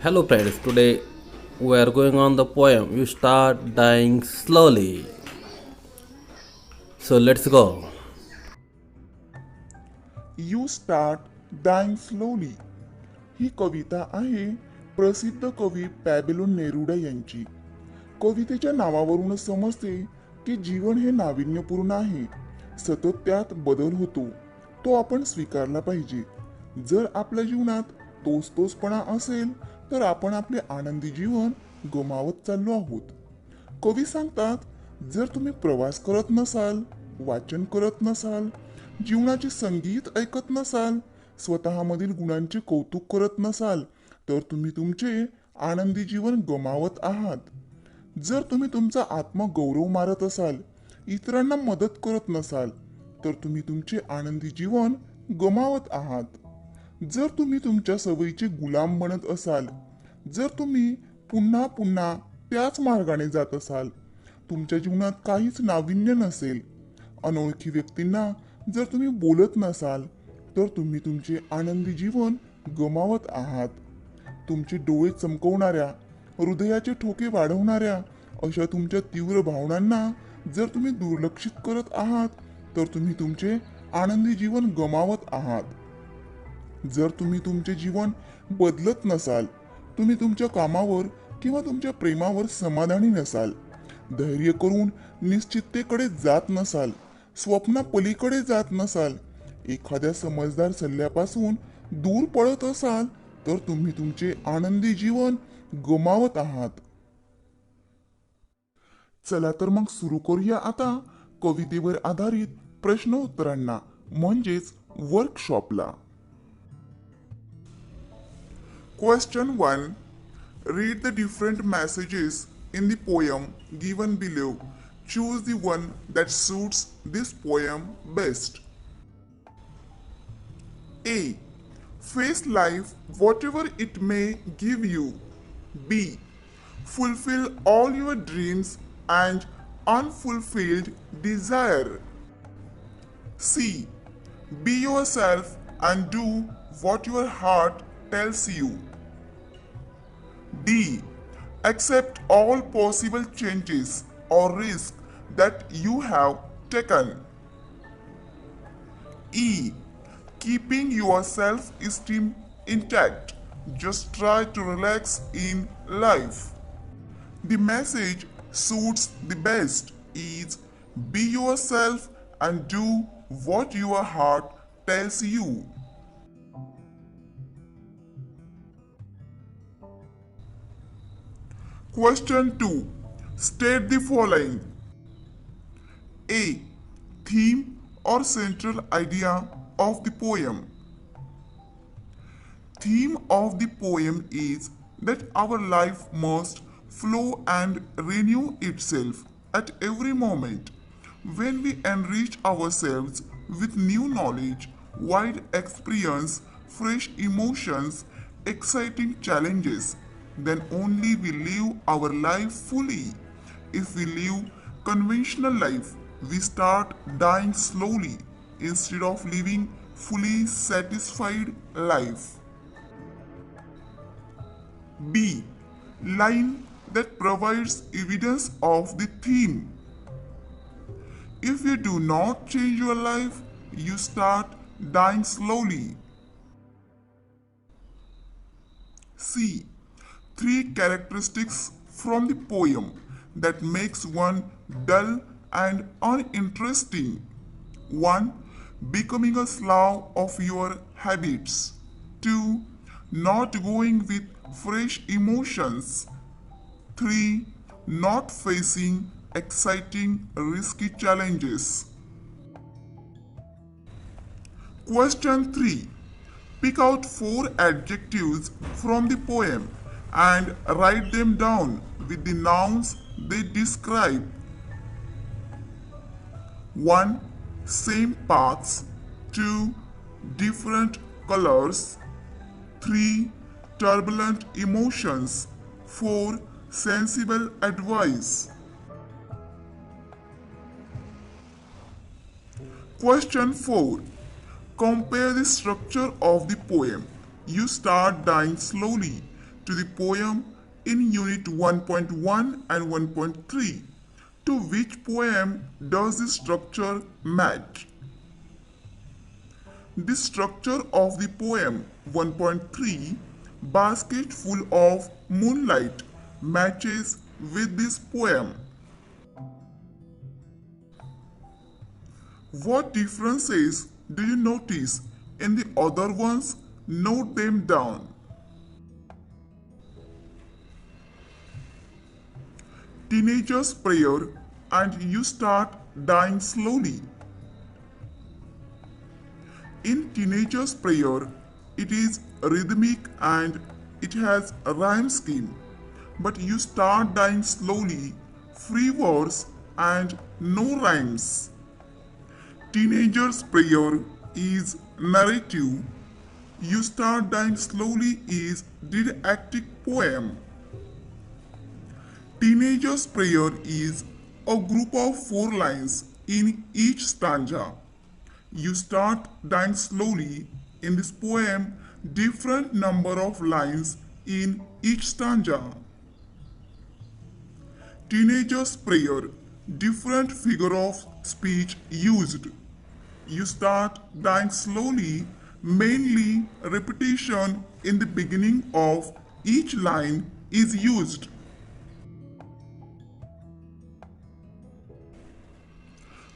Hello friends, today we are going on the poem You Start Dying Slowly. So let's go. You start dying slowly ही कविता आहे प्रसिद्ध कवी पॅबिलोन Neruda यांची. कवितेच्या नावावरूनच समजते की जीवन हे नाविन्यपूर्ण आहे. सतत त्यात बदल होतो, तो आपण स्वीकारला पाहिजे. जर आपल्या जीवनात तोचपणा असेल तर आपण आपले आनंदी जीवन गमावत चाललो आहोत. कवी सांगतात, जर तुम्ही प्रवास करत नसाल, वाचन करत नसाल, जीवनाचे संगीत ऐकत नसाल, स्वतःमधील गुणांचे कौतुक करत नसाल, तर तुम्ही तुमचे आनंदी जीवन गमावत आहात. जर तुम्ही तुमचा आत्मगौरव मारत असाल, इतरांना मदत करत नसाल, तर तुम्ही तुमचे आनंदी जीवन गमावत आहात. जर तुम्ही तुमच्या सवयीचे गुलाम बनत असाल, जर तुम्ही पुन्हा पुन्हा त्याच मार्गाने जात असाल, तुमच्या जीवनात काहीच नाविन्य नसेल. अनोळखी व्यक्तींना जर तुम्ही बोलत नसाल, तर तुम्ही तुमचे आनंदी जीवन गमावत आहात. तुमचे डोळे चमकवणाऱ्या, हृदयाचे ठोके वाढवणाऱ्या अशा तुमच्या तीव्र भावनांना जर तुम्ही दुर्लक्षित करत आहात, तर तुम्ही तुमचे आनंदी जीवन गमावत आहात. जर तुम्ही तुमचे जीवन बदलत नसाल, तुम्ही तुमच्या कामावर किंवा तुमच्या प्रेमावर समाधानी नसाल, धैर्य करून निश्चिततेकडे जात नसाल, स्वप्नापलीकडे जात नसाल, एखाद्या समजदार सल्ल्यापासून दूर पळत असाल, तर तुम्ही तुमचे आनंदी जीवन गमावत आहात. चला तर मग सुरू करूया आता कवितेवर आधारित प्रश्न उत्तरांना, म्हणजेच वर्कशॉपला. Question 1. Read the different messages in the poem given below. Choose the one that suits this poem best. A. Face life whatever it may give you. B. Fulfill all your dreams and unfulfilled desire. C. Be yourself and do what your heart tells you. D. Accept all possible changes or risks that you have taken. E. Keeping your self-esteem intact. Just try to relax in life. The message suits the best is be yourself and do what your heart tells you. Question 2. State the following. A. Theme or central idea of the poem. Theme of the poem is that our life must flow and renew itself at every moment. When we enrich ourselves with new knowledge, wide experience, fresh emotions, exciting challenges, then only we live our life fully. If we live conventional life, we start dying slowly instead of living fully satisfied life. B. Line that provides evidence of the theme. If you do not change your life, you start dying slowly. C. Three characteristics from the poem that makes one dull and uninteresting. 1. Becoming a slave of your habits. 2. Not going with fresh emotions. 3. Not facing exciting, risky challenges. Question 3. Pick out 4 adjectives from the poem and write them down with the nouns they describe. 1. Same paths. 2. Different colors. 3. Turbulent emotions. 4. Sensible advice. Question 4. Compare the structure of the poem. You start dying slowly to the poem in Unit 1.1 and 1.3. To which poem does the structure match? The structure of the poem 1.3, Basket Full of Moonlight, matches with this poem. What differences do you notice in the other ones? Note them down. Teenager's prayer and you start dying slowly. In teenager's prayer, it is rhythmic and it has a rhyme scheme, but you start dying slowly, free words and no rhymes. Teenager's prayer is narrative. You start dying slowly is didactic poem. Teenager's prayer is a group of 4 lines in each stanza. You start dying slowly in this poem, different number of lines in each stanza. Teenager's prayer, different figure of speech used. You start dying slowly, mainly repetition in the beginning of each line is used.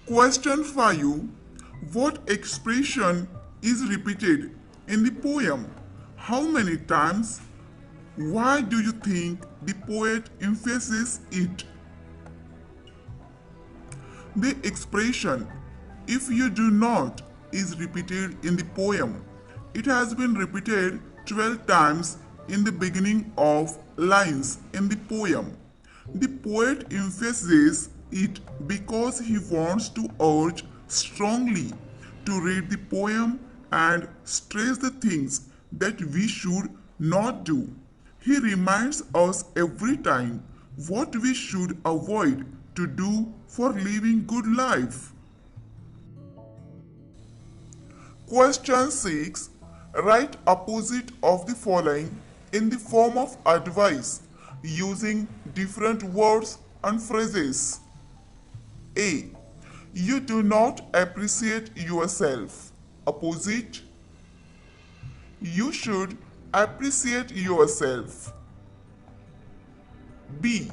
Question 5. What expression is repeated in the poem? How many times? Why do you think the poet emphasizes it? The expression "if you do not" is repeated in the poem. It has been repeated 12 times in the beginning of lines in the poem. The poet emphasizes it because he wants to urge strongly to read the poem and stress the things that we should not do. He reminds us every time what we should avoid to do for living good life. Question 6. Write opposite of the following in the form of advice using different words and phrases. A. You do not appreciate yourself. Opposite. You should appreciate yourself. B.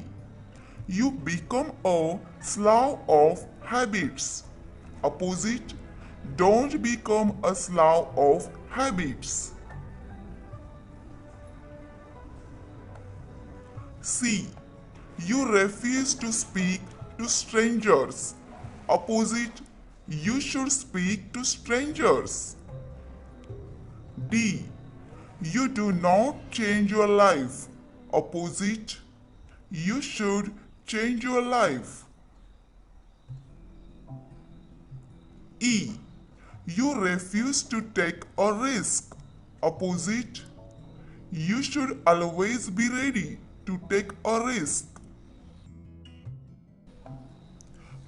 You become a slave of habits. Opposite. Don't become a slave of habits. C. You refuse to speak to strangers. Opposite. You should speak to strangers. D. You do not change your life. Opposite. You should change your life. E. You refuse to take a risk. Opposite. You should always be ready to take a risk.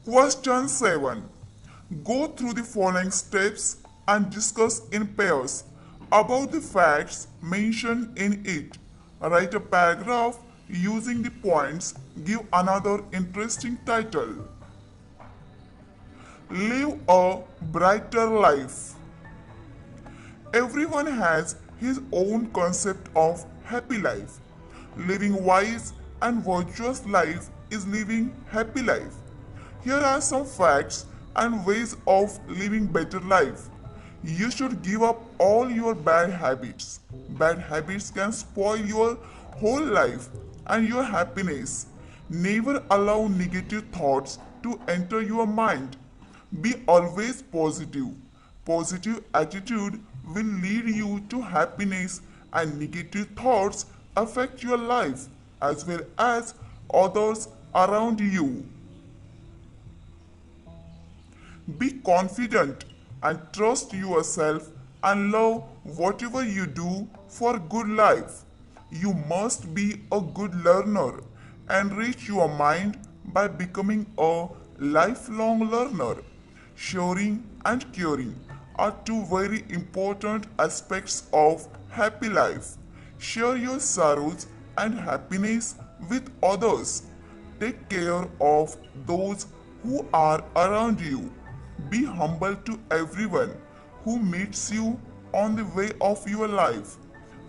Question 7. Go through the following steps and discuss in pairs about the facts mentioned in it. Write a paragraph using the points. Give another interesting title. Live a brighter life. Everyone has his own concept of happy life. Living wise and virtuous life is living happy life. Here are some facts and ways of living better life. You should give up all your bad habits. Bad habits can spoil your whole life and your happiness. Never allow negative thoughts to enter your mind. Be always positive. Positive attitude will lead you to happiness, and negative thoughts affect your life as well as others around you. Be confident and trust yourself and love whatever you do for good life. You must be a good learner. Enrich your mind by becoming a lifelong learner. Sharing and caring are two very important aspects of happy life. Share your sorrows and happiness with others. Take care of those who are around you. Be humble to everyone who meets you on the way of your life.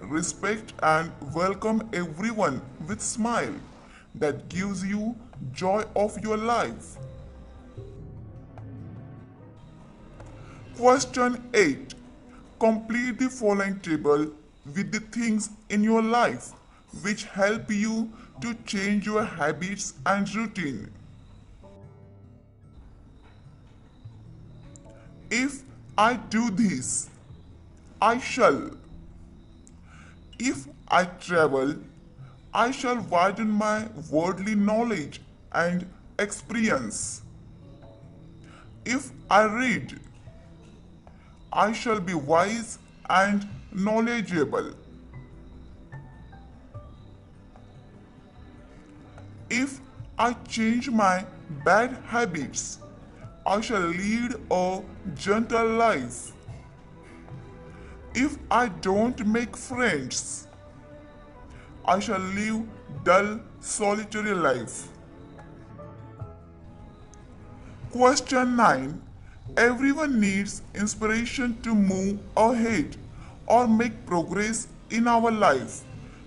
Respect and welcome everyone with smile that gives you joy of your life. Question 8. Complete the following table with the things in your life which help you to change your habits and routine. If I do this, I shall. If I travel, I shall widen my worldly knowledge and experience. If I read, I shall be wise and knowledgeable. If I change my bad habits, I shall lead a gentle life. If I don't make friends, I shall live dull, solitary life. Question 9. Everyone needs inspiration to move ahead or make progress in our life.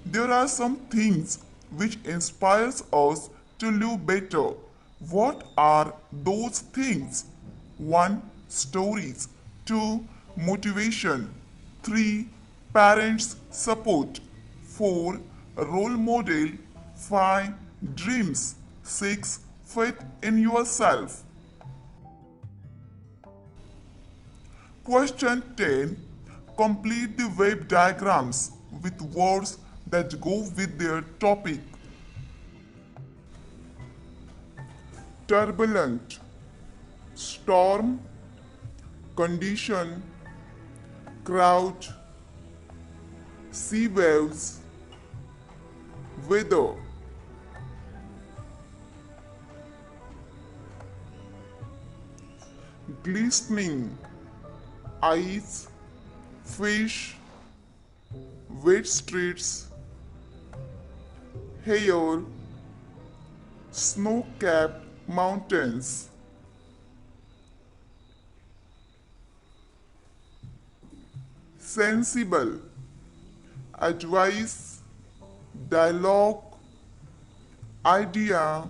There are some things which inspires us to live better. What are those things? 1. Stories. 2. Motivation. 3. Parents' support. 4. Role model. 5. Dreams. 6. Faith in yourself. Question 10. Complete the web diagrams with words that go with their topic. Turbulent, storm, condition, crowd, sea waves, weather. Glistening, ice, fish, wet streets, hail, snow-capped mountains. Sensible, advice, dialogue, idea,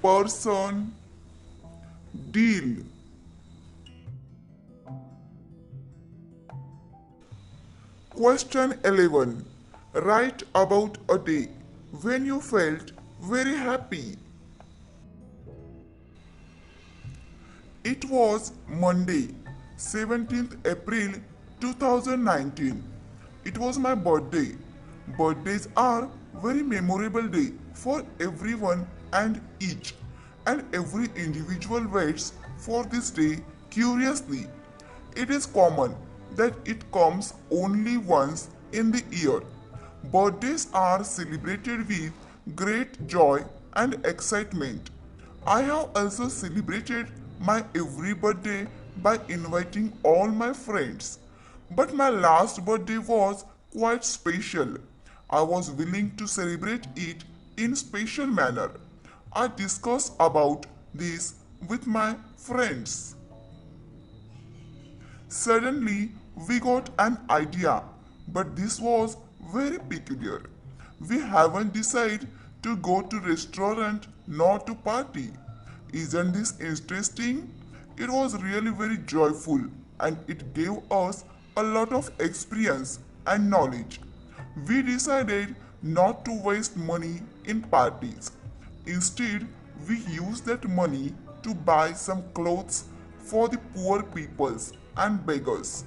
person, deal. Question 11. Write about a day when you felt very happy. It was Monday, 17th April 2019. It was my birthday. Birthdays are very memorable day for everyone and each, and every individual waits for this day curiously. It is common that it comes only once in the year. Birthdays are celebrated with great joy and excitement. I have also celebrated my every birthday by inviting all my friends. But my last birthday was quite special. I was willing to celebrate it in special manner. I discussed about this with my friends. Suddenly, we got an idea, but this was very peculiar. We haven't decided to go to restaurant nor to party. Isn't this interesting? It was really very joyful and it gave us a lot of experience and knowledge. We decided not to waste money in parties. Instead, we used that money to buy some clothes for the poor peoples and beggars.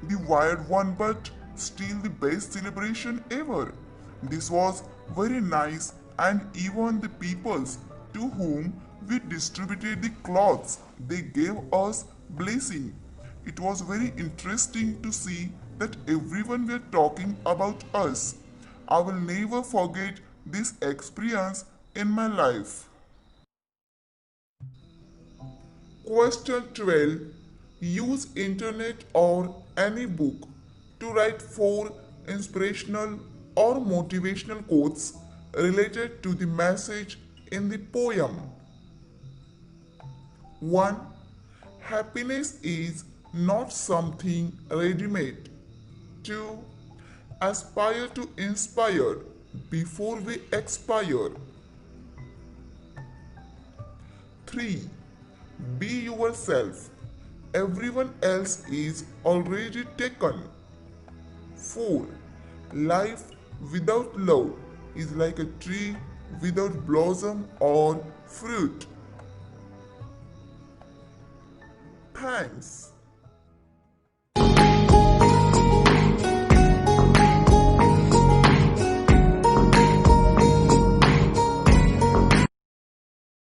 The wired one but still the best celebration ever. This was very nice and even the peoples to whom we distributed the clothes they gave us blessing. It was very interesting to see that everyone were talking about us. I will never forget this experience in my life. Question 12. Use internet or any book to write 4 inspirational or motivational quotes related to the message in the poem. 1. Happiness is not something ready made. 2. Aspire to inspire before we expire. 3. Be yourself. Everyone else is already taken. 4. Life without love is like a tree without blossom or fruit. Thanks.